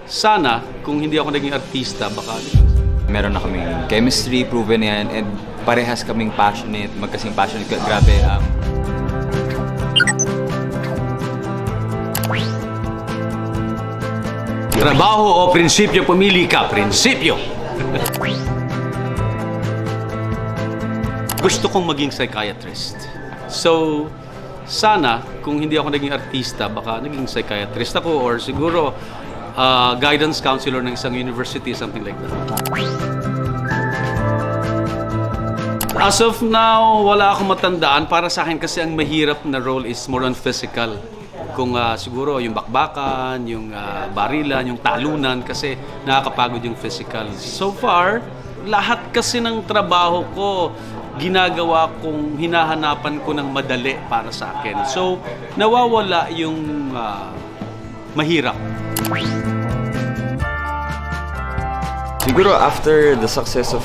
sana, kung hindi ako naging artista, baka... Meron na kaming chemistry, proven yan, and parehas kaming passionate, magkasing passionate. Grabe, Trabaho o prinsipyo, pumili ka. Prinsipyo! Gusto kong maging psychiatrist. So, sana, kung hindi ako naging artista, baka naging psychiatrist ako or siguro guidance counselor ng isang university, something like that. As of now, wala akong matandaan. Para sa akin kasi ang mahirap na role is more on physical. Kung siguro yung bakbakan, yung barilan, yung talunan, kasi nakakapagod yung physical. So far, lahat kasi ng trabaho ko, ginagawa kong hinahanapan ko ng madali para sa akin. So, nawawala yung mahirap. siguro after the success of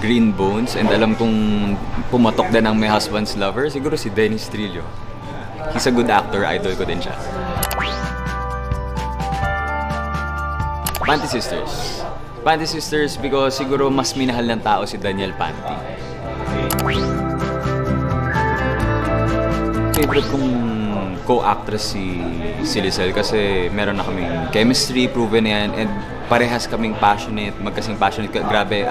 Green Bones, and alam kong pumatok din ang My Husband's Lover, siguro si Dennis Trillo. He's a good actor, idol ko din siya. Panty Sisters. Panty Sisters because siguro mas minahal ng tao si Daniel Panty. Favorite kong co-actress si Lizelle kasi meron na kaming chemistry, proven yan, and parehas kaming passionate, magkasing passionate. Grabe,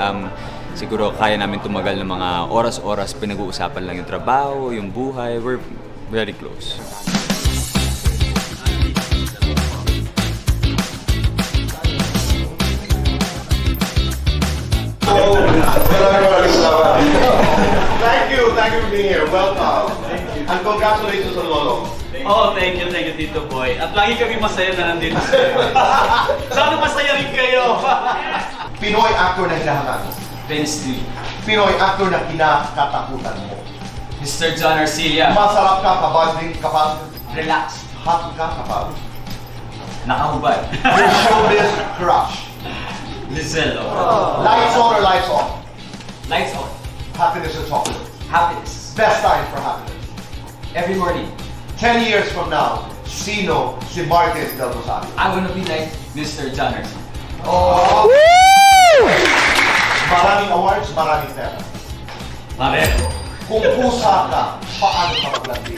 siguro kaya namin tumagal ng mga oras-oras, pinag-uusapan lang yung trabaho, yung buhay. We're very close. Thank you for being here. Welcome. And congratulations on Lolo. Oh, thank you, Tito Boy. At lagi kami masaya na nandito sa'yo. Sana masaya rin kayo. Pinoy actor na hinahangan. Vince Lee. Pinoy actor na kinakatakutan mo. Mr. John Arcilla. Masarap ka kapag Relax. hot ka kapag Nakahubad. your showbiz crush. Lizelle. Lights on or lights off? Lights on. Happiness or chocolate? Happiness. Best time for happiness. Every morning. 10 years from now, sino si Marquez del Rosario? I wanna be like Mr. John Arcilla. Oh! Maraming awards, maraming pera. Pareho. Kung pusa ka, paano ka maglandi?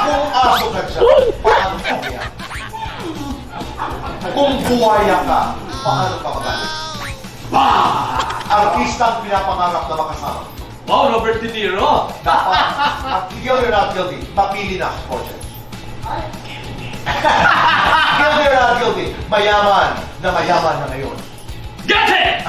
Kung aso ka dyan, paano ka umiyak? Kung buhaya ka, paano ka magalit? Artistang pinapangarap na makasama. Wow, Robert De Niro. Dapat, at guilty or not guilty, mapili na, Fortune. Guilty or not guilty, mayaman na ngayon. Guilty!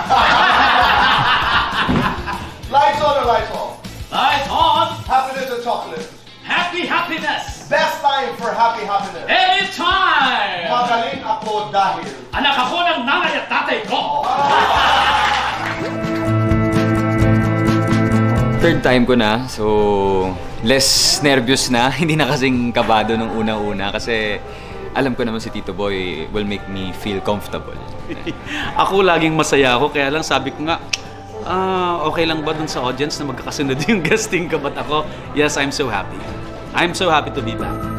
Lights on or lights off? Lights on! Happiness or chocolate? Happy happiness! Best time for happiness. Anytime! Magaling ako dahil Anak ako ng nanay at tatay ko! Third time ko na, so less nervous na. Hindi na kasing kabado nung una-una kasi alam ko naman si Tito Boy will make me feel comfortable. Ako laging masaya ako, kaya lang sabi ko nga, okay lang ba dun sa audience na magkakasunod yung guesting ka? But ako, yes, I'm so happy. I'm so happy to be back.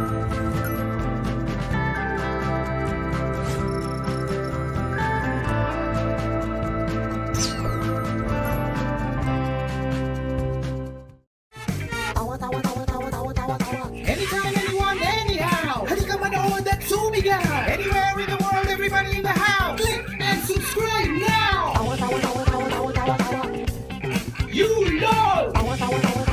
Anytime, anyone, anyhow. Halika manood at sumigaw. Anywhere in the world, everybody in the house. Click and subscribe now. You know.